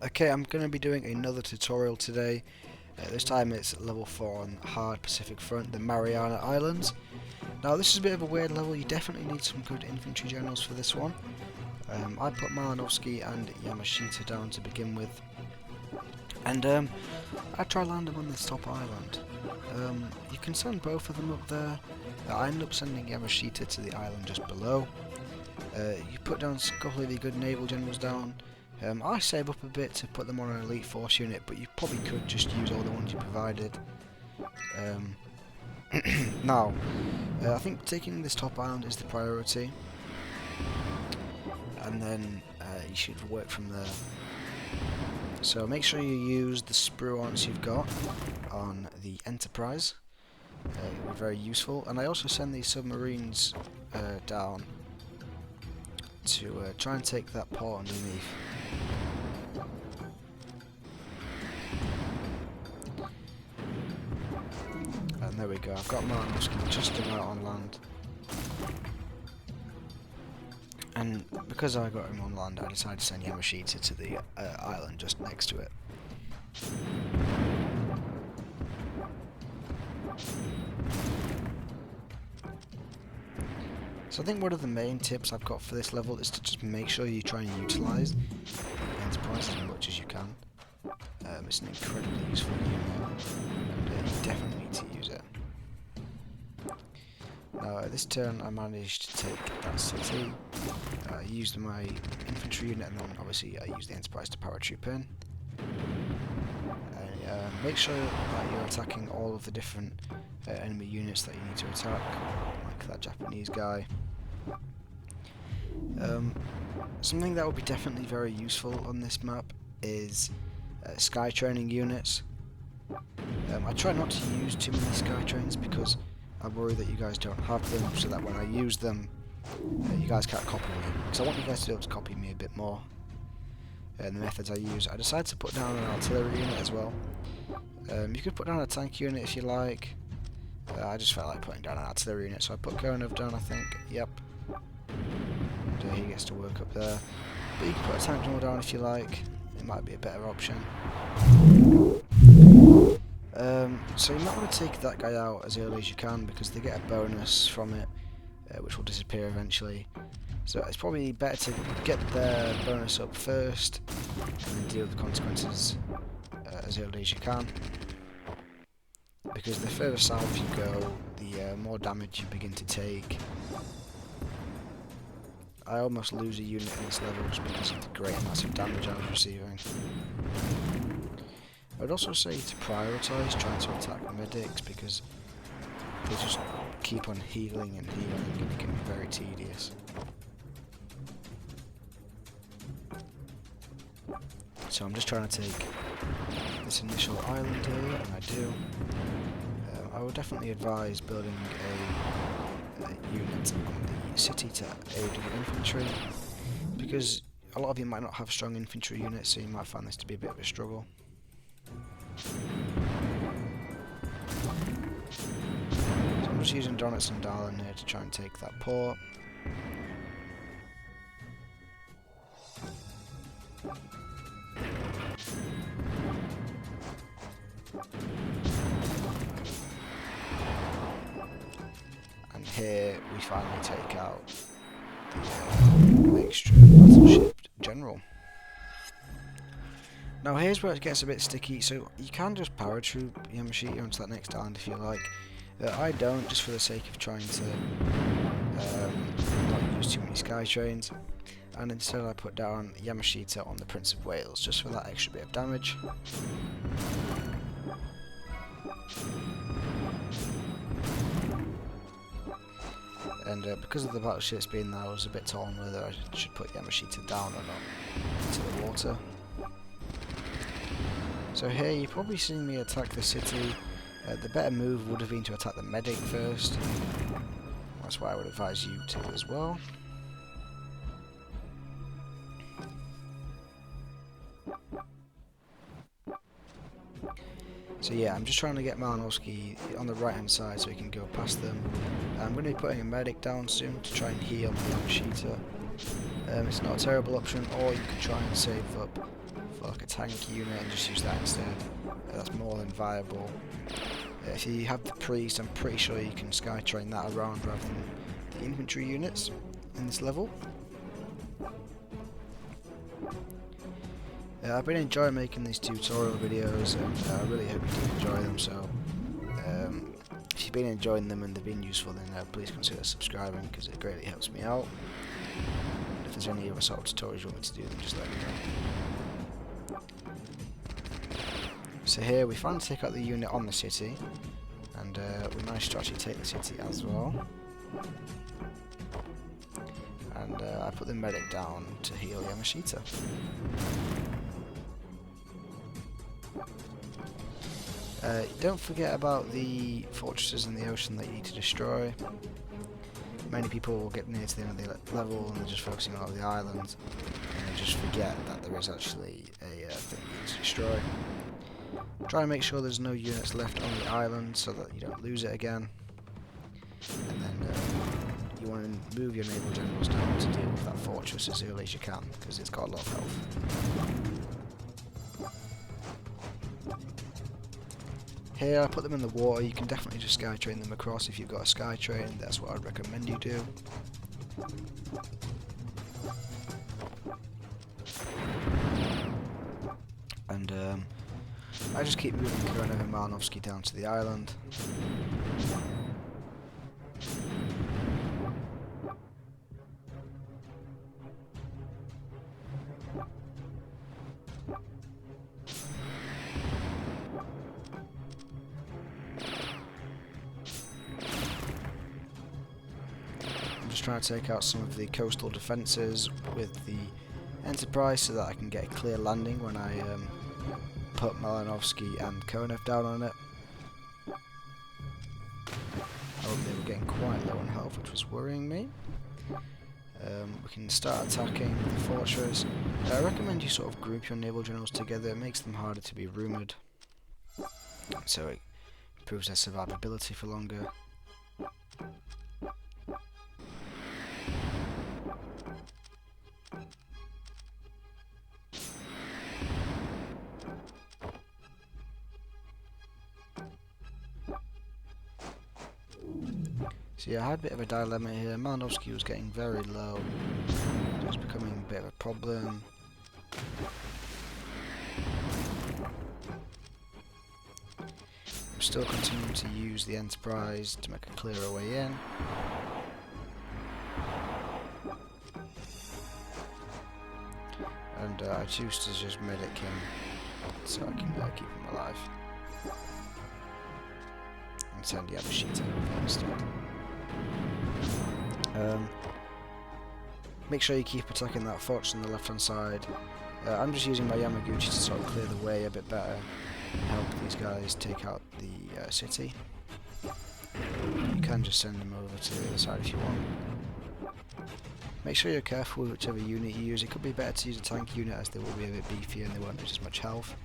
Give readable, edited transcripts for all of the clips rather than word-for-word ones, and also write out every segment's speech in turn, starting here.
Okay, I'm going to be doing another tutorial today. This time it's level 4 on hard Pacific Front, the Mariana Islands. Now this is a bit of a weird level, you definitely need some good infantry generals for this one. I put Malinowski and Yamashita down to begin with. And I try land them on this top island. You can send both of them up there. I end up sending Yamashita to the island just below. You put down a couple of the good naval generals down. I save up a bit to put them on an elite force unit, but you probably could just use all the ones you provided. Now, I think taking this top island is the priority, and then you should work from there. So make sure you use the sprue you've got on the Enterprise. It will be very useful, and I also send these submarines down to try and take that port underneath. And there we go, I've got Malinowski just about on land. And because I got him on land, I decided to send Yamashita to the island just next to it. So I think one of the main tips I've got for this level is to just make sure you try and utilise the Enterprise as much as you can. It's an incredibly useful unit, and you definitely need to use it. Now at this turn I managed to take that city. I used my infantry unit, and then obviously I used the Enterprise to paratroop in. Make sure that you're attacking all of the different enemy units that you need to attack, like that Japanese guy. Something that would be definitely very useful on this map is sky training units. I try not to use too many sky trains because I worry that you guys don't have them, so that when I use them you guys can't copy me, because I want you guys to be able to copy me a bit more. And the methods I use, I decided to put down an artillery unit as well. You could put down a tank unit if you like. I just felt like putting down an artillery unit, so I put Konov down, I think. Yep. And he gets to work up there. But you can put a tank general down if you like. It might be a better option. So you might want to take that guy out as early as you can, because they get a bonus from it, which will disappear eventually. So it's probably better to get their bonus up first, and then deal with the consequences as early as you can. Because the further south you go, the more damage you begin to take. I almost lose a unit in this level just because of the great amounts of damage I was receiving. I would also say to prioritise trying to attack the medics, because they just keep on healing and healing, and it can be very tedious. So I'm just trying to take this initial island here, and I do. I would definitely advise building a unit on the city to aid with infantry, because a lot of you might not have strong infantry units, so you might find this to be a bit of a struggle. So I'm just using Donuts and Darlin here to try and take that port. And here we finally take out the extra battleship general. Now here's where it gets a bit sticky, so you can just paratroop Yamashita onto that next island if you like. I don't, just for the sake of trying to not use too many sky trains, and instead I put down Yamashita on the Prince of Wales, just for that extra bit of damage. And because of the battleships being there, I was a bit torn whether I should put Yamashita down or not into the water. So here you've probably seen me attack the city. The better move would have been to attack the medic first. That's why I would advise you to as well. So yeah, I'm just trying to get Malinowski on the right hand side so he can go past them. I'm going to be putting a medic down soon to try and heal Yamashita. It's not a terrible option, or you could try and save up for like a tank unit and just use that instead. That's more than viable. If you have the priest, I'm pretty sure you can skytrain that around rather than the infantry units in this level. I've been enjoying making these tutorial videos, and I really hope you do enjoy them. So if you've been enjoying them and they've been useful, then please consider subscribing, because it greatly helps me out. If there's any other sort of tutorials you want me to do, then just let me know. So here we finally take out the unit on the city, and we managed to actually take the city as well. And I put the medic down to heal Yamashita. Don't forget about the fortresses in the ocean that you need to destroy. Many people will get near to the end of the level and they're just focusing on the islands, and they just forget that there is actually a thing you need to destroy. Try and make sure there's no units left on the island so that you don't lose it again. And then you want to move your naval generals down to deal with that fortress as early as you can, because it's got a lot of health. Here I put them in the water. You can definitely just skytrain them across if you've got a skytrain. That's what I'd recommend you do. And I just keep moving Koronov and Marianovsky down to the island. Trying to take out some of the coastal defences with the Enterprise so that I can get a clear landing when I put Marianovsky and Koronov down on it. However, they were getting quite low on health, which was worrying me. We can start attacking the fortress. I recommend you sort of group your naval generals together. It makes them harder to be rumoured, so it improves their survivability for longer. So yeah, I had a bit of a dilemma here. Marianovsky was getting very low. It was becoming a bit of a problem. I'm still continuing to use the Enterprise to make a clearer way in. And I choose to just medic him so I can keep him alive. And send Yamashita over instead. Make sure you keep attacking that fortress on the left hand side. I'm just using my Yamaguchi to sort of clear the way a bit better and help these guys take out the city. You can just send them over to the other side if you want. Make sure you're careful with whichever unit you use. It could be better to use a tank unit, as they will be a bit beefier and they won't lose as much health.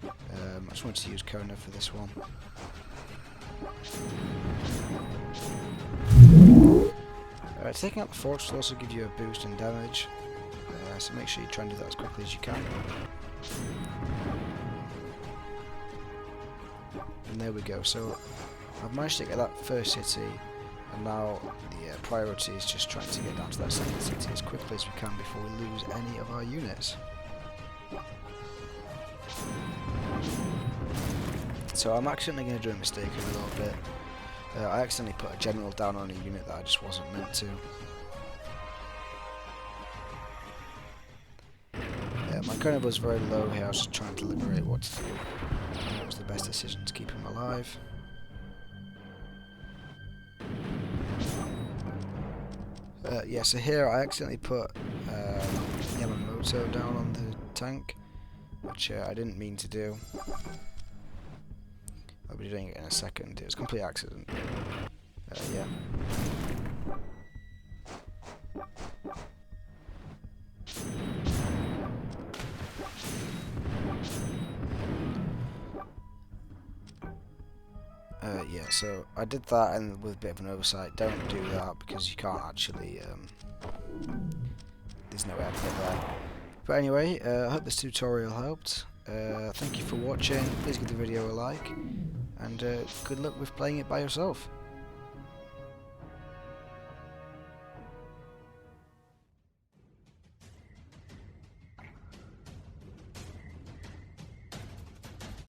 I just wanted to use Koronov for this one. Taking out the fortress will also give you a boost in damage, so make sure you try and do that as quickly as you can. And there we go. So I've managed to get that first city, and now the priority is just trying to get down to that second city as quickly as we can before we lose any of our units. So I'm accidentally going to do a mistake here a little bit. I accidentally put a general down on a unit that I just wasn't meant to. My Koronov was very low here. I was just trying to deliberate what to do. What was the best decision to keep him alive. Yeah, so here I accidentally put Yamamoto down on the tank, which I didn't mean to do. I'll be doing it in a second. It was a complete accident. Yeah. Yeah, so I did that, and with a bit of an oversight. Don't do that because you can't actually. There's no airport there. But anyway, I hope this tutorial helped. Thank you for watching. Please give the video a like, and good luck with playing it by yourself.